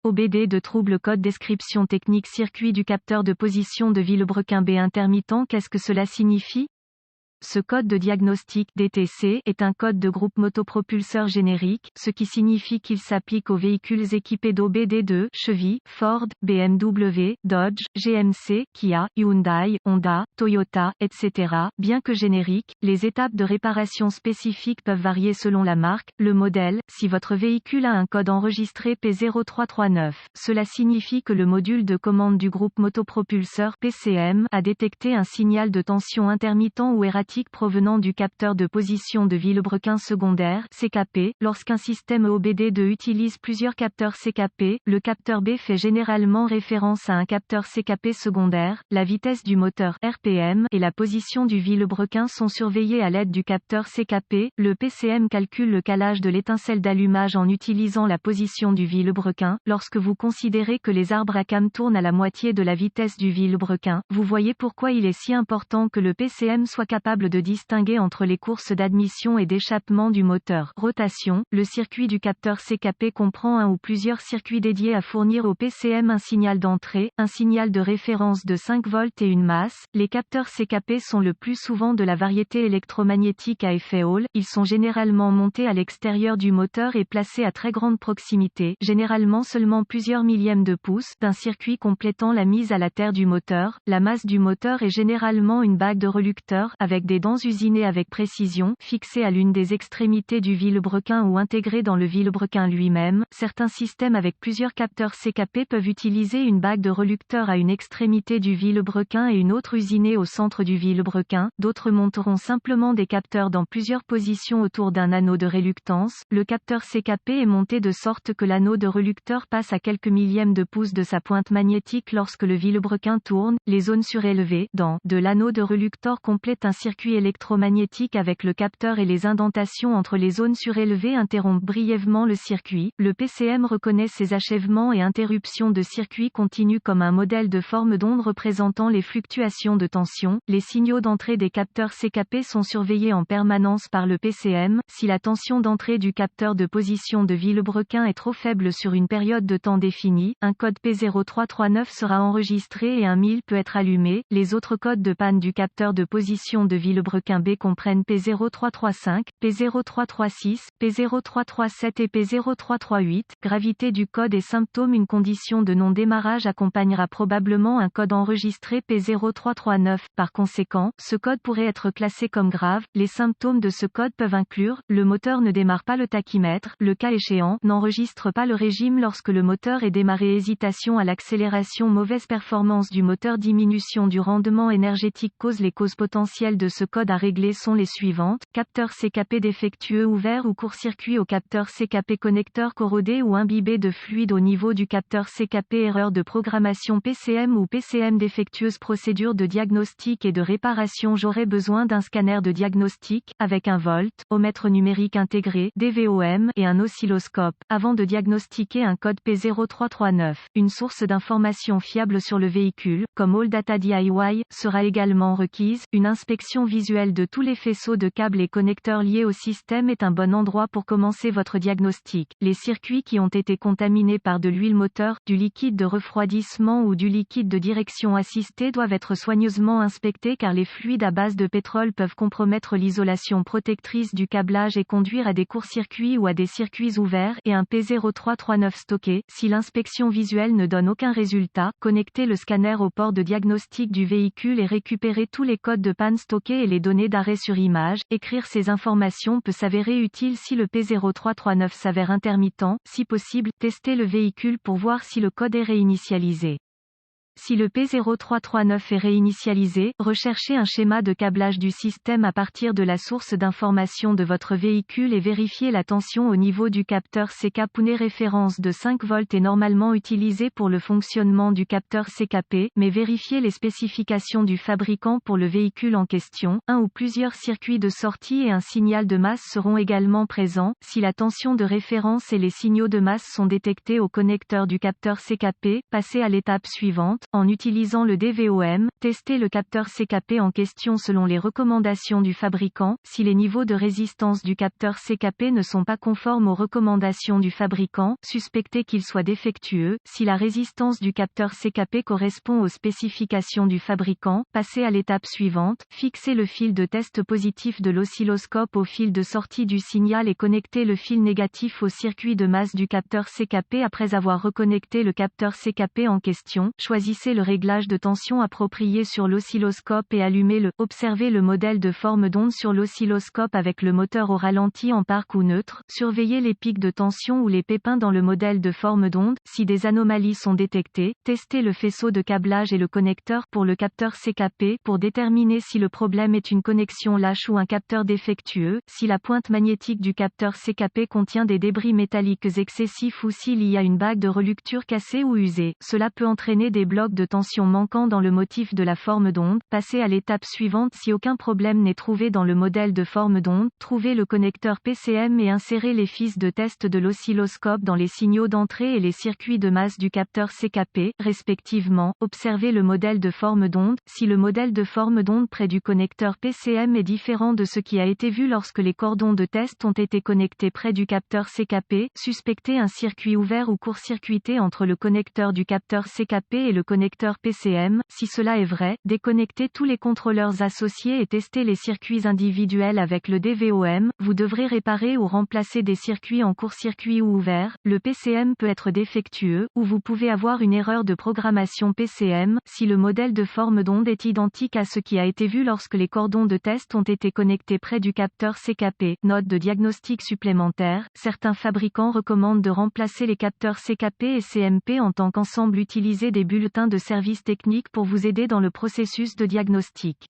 OBD de trouble code description technique circuit du capteur de position de Villebrequin B intermittent. Qu'est-ce que cela signifie? Ce code de diagnostic DTC est un code de groupe motopropulseur générique, ce qui signifie qu'il s'applique aux véhicules équipés d'OBD2, Chevy, Ford, BMW, Dodge, GMC, Kia, Hyundai, Honda, Toyota, etc. Bien que génériques, les étapes de réparation spécifiques peuvent varier selon la marque, le modèle. Si votre véhicule a un code enregistré P0339, cela signifie que le module de commande du groupe motopropulseur PCM a détecté un signal de tension intermittent ou erratique provenant du capteur de position de Villebrequin secondaire CKP. Lorsqu'un système OBD2 utilise plusieurs capteurs CKP, le capteur B fait généralement référence à un capteur CKP secondaire. La vitesse du moteur RPM et la position du Villebrequin sont surveillées à l'aide du capteur CKP. Le PCM calcule le calage de l'étincelle d'allumage en utilisant la position du Villebrequin. Lorsque vous considérez que les arbres à cam tournent à la moitié de la vitesse du Villebrequin, vous voyez pourquoi il est si important que le PCM soit capable de distinguer entre les courses d'admission et d'échappement du moteur. Rotation. Le circuit du capteur CKP comprend un ou plusieurs circuits dédiés à fournir au PCM un signal d'entrée, un signal de référence de 5 volts et une masse. Les capteurs CKP sont le plus souvent de la variété électromagnétique à effet Hall. Ils sont généralement montés à l'extérieur du moteur et placés à très grande proximité, généralement seulement plusieurs millièmes de pouce, d'un circuit complétant la mise à la terre du moteur. La masse du moteur est généralement une bague de relucteurs avec des dents usinées avec précision, fixées à l'une des extrémités du Villebrequin ou intégrées dans le Villebrequin lui-même. Certains systèmes avec plusieurs capteurs CKP peuvent utiliser une bague de relucteur à une extrémité du Villebrequin et une autre usinée au centre du Villebrequin. D'autres monteront simplement des capteurs dans plusieurs positions autour d'un anneau de réluctance. Le capteur CKP est monté de sorte que l'anneau de relucteur passe à quelques millièmes de pouce de sa pointe magnétique lorsque le Villebrequin tourne. Les zones surélevées de l'anneau de relucteur complètent un circuit électromagnétique avec le capteur et les indentations entre les zones surélevées interrompent brièvement le circuit. Le PCM reconnaît ces achèvements et interruptions de circuit continu comme un modèle de forme d'onde représentant les fluctuations de tension. Les signaux d'entrée des capteurs CKP sont surveillés en permanence par le PCM. Si la tension d'entrée du capteur de position de Villebrequin est trop faible sur une période de temps définie, un code P0339 sera enregistré et un 1000 peut être allumé. Les autres codes de panne du capteur de position de Villebrequin B comprennent P0335, P0336, P0337 et P0338. Gravité du code et symptômes. Une condition de non-démarrage accompagnera probablement un code enregistré P0339. Par conséquent, ce code pourrait être classé comme grave. Les symptômes de ce code peuvent inclure: le moteur ne démarre pas le tachymètre, le cas échéant, n'enregistre pas le régime lorsque le moteur est démarré, hésitation à l'accélération, mauvaise performance du moteur, diminution du rendement énergétique. Les causes potentielles de ce code à régler sont les suivantes: capteur CKP défectueux, ouvert ou court-circuit au capteur CKP, connecteur corrodé ou imbibé de fluide au niveau du capteur CKP, erreur de programmation PCM ou PCM défectueuse, procédure de diagnostic et de réparation. J'aurais besoin d'un scanner de diagnostic, avec un voltmètre numérique intégré, DVOM, et un oscilloscope, avant de diagnostiquer un code P0339. Une source d'information fiable sur le véhicule, comme All Data DIY, sera également requise. Une inspection visuelle de tous les faisceaux de câbles et connecteurs liés au système est un bon endroit pour commencer votre diagnostic. Les circuits qui ont été contaminés par de l'huile moteur, du liquide de refroidissement ou du liquide de direction assistée doivent être soigneusement inspectés car les fluides à base de pétrole peuvent compromettre l'isolation protectrice du câblage et conduire à des courts-circuits ou à des circuits ouverts, et un P0339 stocké. Si l'inspection visuelle ne donne aucun résultat, connectez le scanner au port de diagnostic du véhicule et récupérez tous les codes de panne stockés et les données d'arrêt sur image. Écrire ces informations peut s'avérer utile si le P0339 s'avère intermittent. Si possible, testez le véhicule pour voir si le code est réinitialisé. Si le P0339 est réinitialisé, recherchez un schéma de câblage du système à partir de la source d'information de votre véhicule et vérifiez la tension au niveau du capteur CK. Une référence de 5 volts est normalement utilisée pour le fonctionnement du capteur CKP, mais vérifiez les spécifications du fabricant pour le véhicule en question. Un ou plusieurs circuits de sortie et un signal de masse seront également présents. Si la tension de référence et les signaux de masse sont détectés au connecteur du capteur CKP, passez à l'étape suivante. en utilisant le DVOM, testez le capteur CKP en question selon les recommandations du fabricant. Si les niveaux de résistance du capteur CKP ne sont pas conformes aux recommandations du fabricant, suspectez qu'il soit défectueux. Si la résistance du capteur CKP correspond aux spécifications du fabricant, passez à l'étape suivante, fixez le fil de test positif de l'oscilloscope au fil de sortie du signal et connectez le fil négatif au circuit de masse du capteur CKP. Après avoir reconnecté le capteur CKP en question, choisissez le réglage de tension approprié sur l'oscilloscope et allumez-le. Observez le modèle de forme d'onde sur l'oscilloscope avec le moteur au ralenti en parc ou neutre. Surveillez les pics de tension ou les pépins dans le modèle de forme d'onde. Si des anomalies sont détectées, testez le faisceau de câblage et le connecteur pour le capteur CKP pour déterminer si le problème est une connexion lâche ou un capteur défectueux, si la pointe magnétique du capteur CKP contient des débris métalliques excessifs ou s'il y a une bague de relucture cassée ou usée. Cela peut entraîner des blocs de tension manquants dans le motif de la forme d'onde. Passez à l'étape suivante. Si aucun problème n'est trouvé dans le modèle de forme d'onde, trouvez le connecteur PCM et insérez les fils de test de l'oscilloscope dans les signaux d'entrée et les circuits de masse du capteur CKP, respectivement. Observez le modèle de forme d'onde. Si le modèle de forme d'onde près du connecteur PCM est différent de ce qui a été vu lorsque les cordons de test ont été connectés près du capteur CKP, suspectez un circuit ouvert ou court-circuité entre le connecteur du capteur CKP et le connecteur PCM. Si cela est vrai, déconnectez tous les contrôleurs associés et testez les circuits individuels avec le DVOM. Vous devrez réparer ou remplacer des circuits en court-circuit ou ouverts. Le PCM peut être défectueux, ou vous pouvez avoir une erreur de programmation PCM, si le modèle de forme d'onde est identique à ce qui a été vu lorsque les cordons de test ont été connectés près du capteur CKP. Note de diagnostic supplémentaire, certains fabricants recommandent de remplacer les capteurs CKP et CMP en tant qu'ensemble. Utilisez des bulletins de service technique pour vous aider dans le processus de diagnostic.